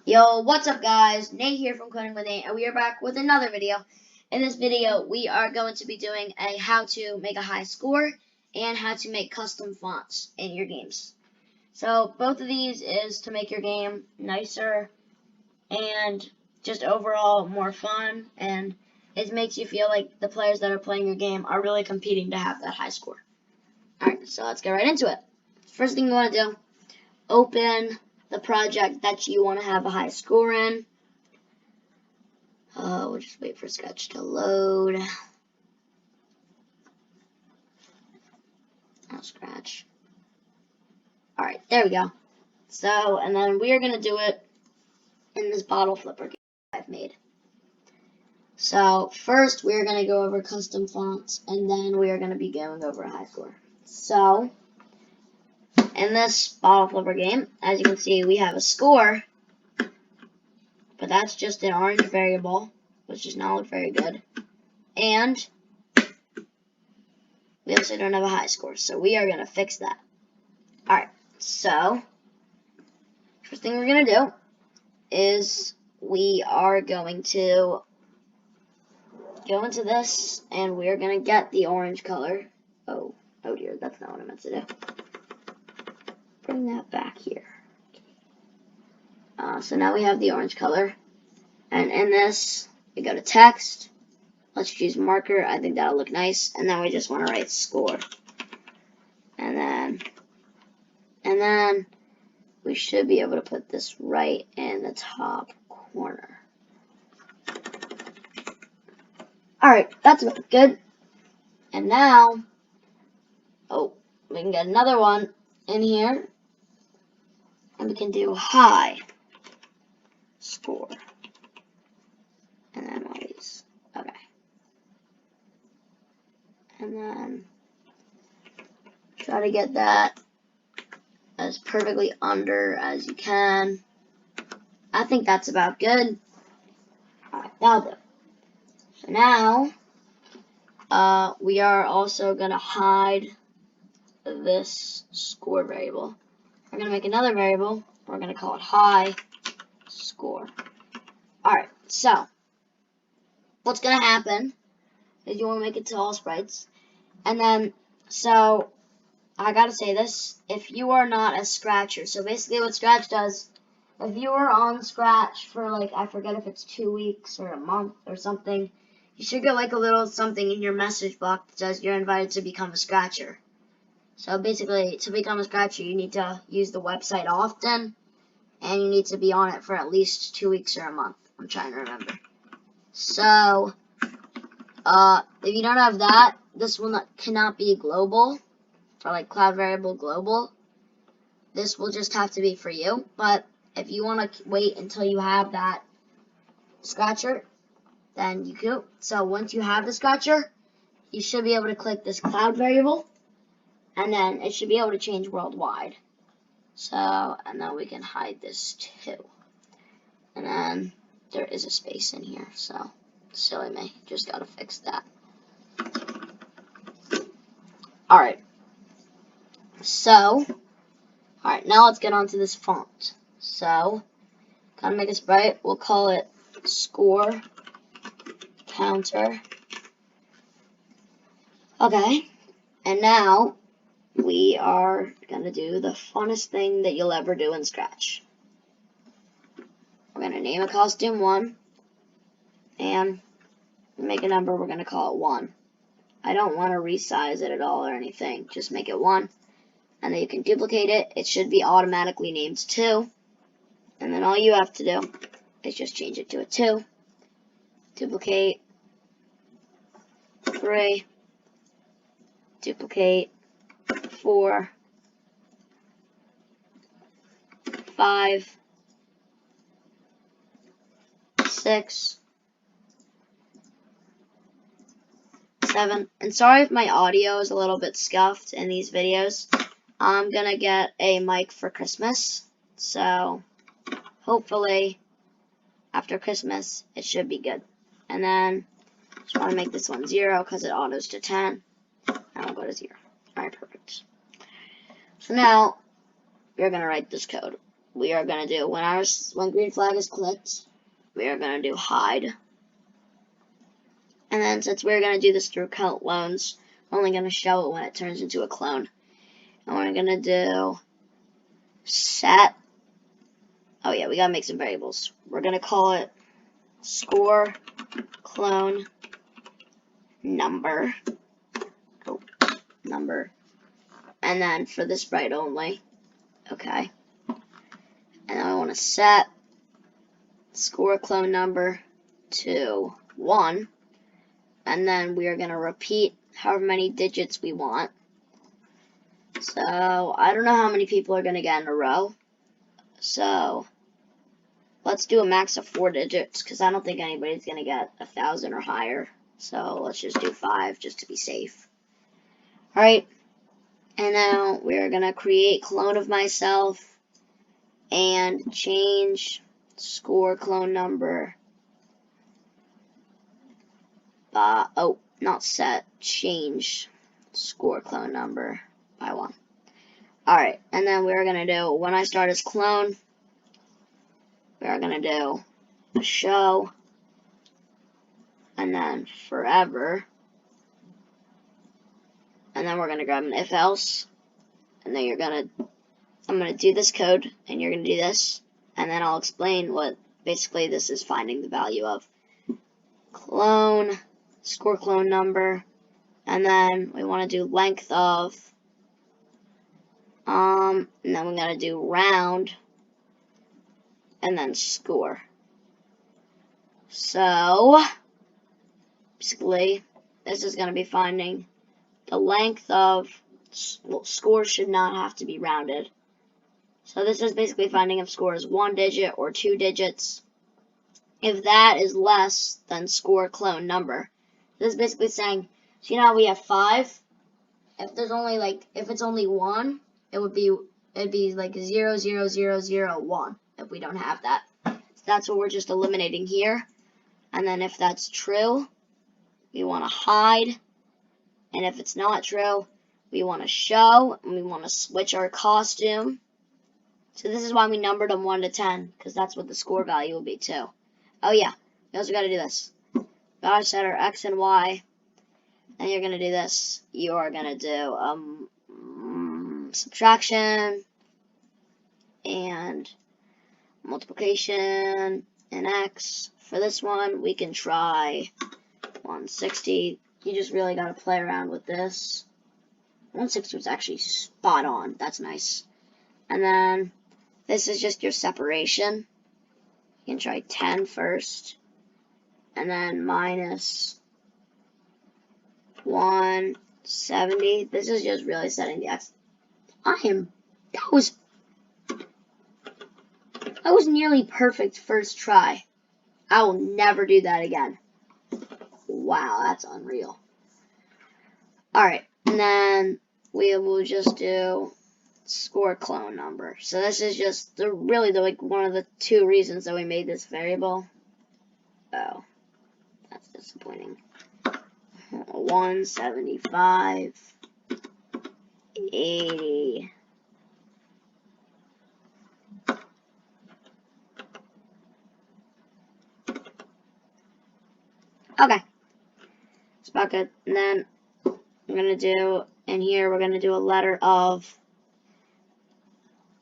Yo, what's up guys? Nate here from Coding with Nate, and we are back with another video. In this video, we are going to be doing a how to make a high score and how to make custom fonts in your games. So both of these is to make your game nicer and just overall more fun, and it makes you feel like the players that are playing your game are really competing to have that high score. Alright, so let's get right into it. First thing you want to do, open the project that you want to have a high score in. We'll just wait for Sketch to load. Oh, Scratch. Alright, there we go. So, and then we are going to do it in this bottle flipper game I've made. So, first we are going to go over custom fonts, and then we are going to be going over a high score. So, in this bottle flipper game, as you can see, we have a score, but that's just an orange variable, which does not look very good. And we also don't have a high score, so we are going to fix that. Alright, so first thing we're going to do is we are going to go into this, and we are going to get the orange color. Oh dear, that's not what I meant to do. Bring that back here. So now we have the orange color, and in this, we go to text. Let's choose marker. I think that'll look nice, and then we just want to write score. And then we should be able to put this right in the top corner. Alright, that's about good. And now, we can get another one in here. And we can do high score. And then all these. Okay. And then try to get that as perfectly under as you can. I think that's about good. Alright, that'll do. So now, we are also going to hide this score variable. We're going to make another variable. We're going to call it high score. Alright, so what's going to happen is you want to make it to all sprites. And then, so I got to say this, if you are not a Scratcher, so basically what Scratch does, if you are on Scratch for like, I forget if it's 2 weeks or a month or something, you should get like a little something in your message box that says you're invited to become a Scratcher. So basically, to become a Scratcher, you need to use the website often, and you need to be on it for at least 2 weeks or a month. I'm trying to remember. So, if you don't have that, this will cannot be global, for like cloud variable global. This will just have to be for you. But if you want to wait until you have that Scratcher, then you can. So once you have the Scratcher, you should be able to click this cloud variable, and then it should be able to change worldwide. So, and then we can hide this too. And then there is a space in here, so silly me, just gotta fix that. Alright. So, alright, now let's get on to this font. So, gotta make a sprite. We'll call it score counter. Okay, and now we are gonna do the funnest thing that you'll ever do in Scratch. We're gonna name a costume 1, and make a number. We're gonna call it 1. I don't want to resize it at all or anything. Just make it 1. And then you can duplicate it. It should be automatically named 2. And then all you have to do is just change it to a 2. Duplicate. 3. Duplicate. 4. 5. 6. 7. And sorry if my audio is a little bit scuffed in these videos. I'm gonna get a mic for Christmas, so hopefully after Christmas it should be good. And then just want to make this one 0 because it autos to 10, and I'll go to 0. Alright, perfect. So now we're gonna write this code. we are going to do, when green flag is clicked, we are going to do hide. And then since we're going to do this through clones, we're only going to show it when it turns into a clone. And we're going to do set. Oh yeah, we got to make some variables. We're going to call it score clone number. Oh, number. And then for the sprite only. Okay. And then I want to set score clone number to 1. And then we are going to repeat however many digits we want. So I don't know how many people are going to get in a row. So let's do a max of 4 digits because I don't think anybody's going to get 1,000 or higher. So let's just do 5 just to be safe. Alright. And now we're going to create clone of myself and change score clone number. Not set. Change score clone number by 1. Alright, and then we're going to do, when I start as clone, we are going to do a show, and then forever, and then we're going to grab an if else, and then I'm going to do this code, and you're going to do this, and then I'll explain what basically this is finding the value of. Clone, score clone number, and then we want to do length of, and then we're going to do round, and then score. So, basically, this is going to be finding the length of, scores should not have to be rounded. So this is basically finding if score is 1 digit or 2 digits. If that is less than score clone number. This is basically saying, so you know how we have 5? If there's only if it's only 1, it'd be like 0, 0, 0, 0, 1 if we don't have that. So that's what we're just eliminating here. And then if that's true, we want to hide. And if it's not true, we want to show. And we want to switch our costume. So this is why we numbered them 1 to 10. Because that's what the score value will be too. Oh yeah, we also got to do this. Gotta set our X and Y. And you're going to do this. You are going to do subtraction and multiplication and X. For this one, we can try 160. You just really got to play around with this. 160 was actually spot on. That's nice. And then this is just your separation. You can try 10 first. And then minus 170. This is just really setting the X. That was nearly perfect first try. I will never do that again. Wow, that's unreal. Alright, and then we will just do score clone number. So this is just one of the 2 reasons that we made this variable. Oh, that's disappointing. 175, 80. Okay, it's about good. And then we're going to do, in here, we're going to do a letter of,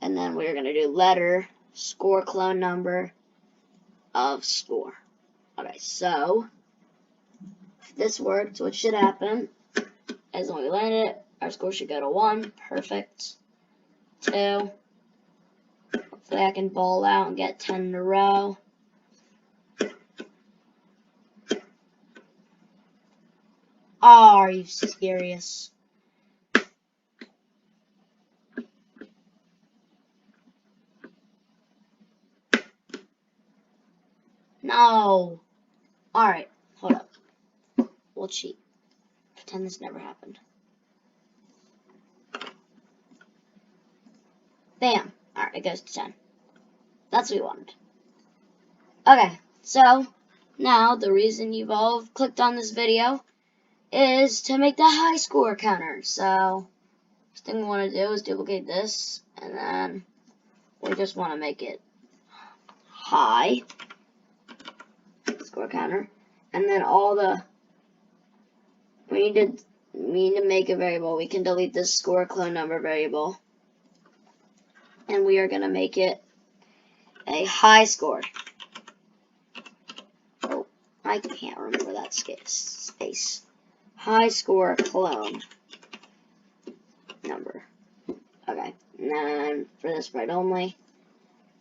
and then we're going to do letter, score clone number of score. Okay, so, if this worked, what should happen is when we land it, our score should go to 1. Perfect. 2. Hopefully I can ball out and get 10 in a row. Oh, are you serious? No. Alright, hold up. We'll cheat. Pretend this never happened. Bam. Alright, it goes to 10. That's what we wanted. Okay, so now the reason you've all clicked on this video is to make the high score counter. So, first thing we want to do is duplicate this, and then we just want to make it high score counter, and then we need to make a variable. We can delete this score clone number variable, and we are going to make it a high score. Oh, I can't remember that space. High score clone number. Okay, and then for this sprite only,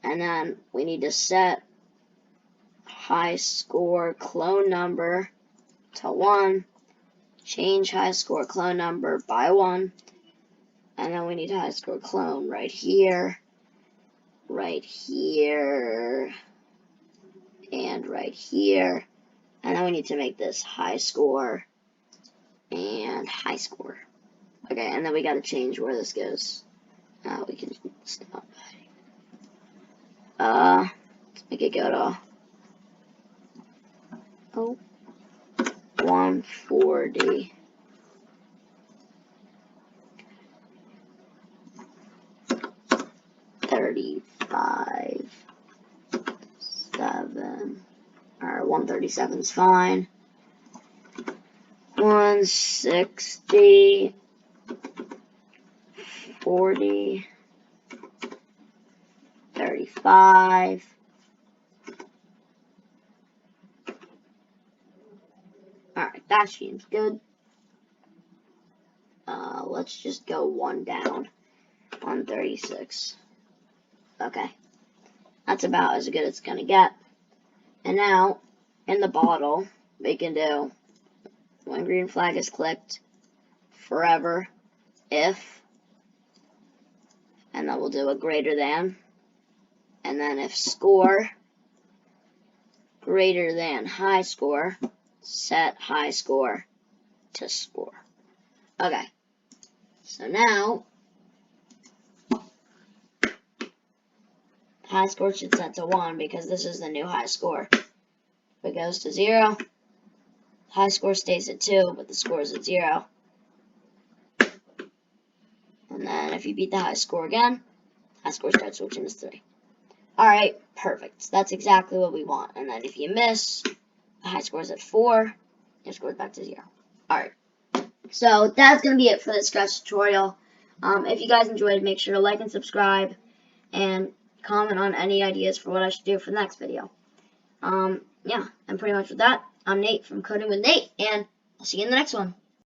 and then we need to set high score clone number to 1, change high score clone number by 1, and then we need high score clone right here, and right here, and then we need to make this high score and high score. Okay, and then we gotta change where this goes. We can stop. Let's make it go to 140. $35, 7, or 137 is fine. 160, 40, 35. Alright, that seems good. Let's just go 1 down. 136. Okay. That's about as good as it's gonna get. And now, in the bottle, we can do when green flag is clicked, forever, if, and then we'll do a greater than, and then if score greater than high score, set high score to score. Okay, so now high score should set to 1 because this is the new high score. If it goes to 0, high score stays at 2, but the score is at 0. And then if you beat the high score again, high score starts switching to 3. Alright, perfect. That's exactly what we want. And then if you miss, the high score is at 4, your score is back to 0. Alright, so that's going to be it for this Scratch tutorial. If you guys enjoyed, make sure to like and subscribe, and comment on any ideas for what I should do for the next video. Yeah, and pretty much with that, I'm Nate from Coding with Nate, and I'll see you in the next one.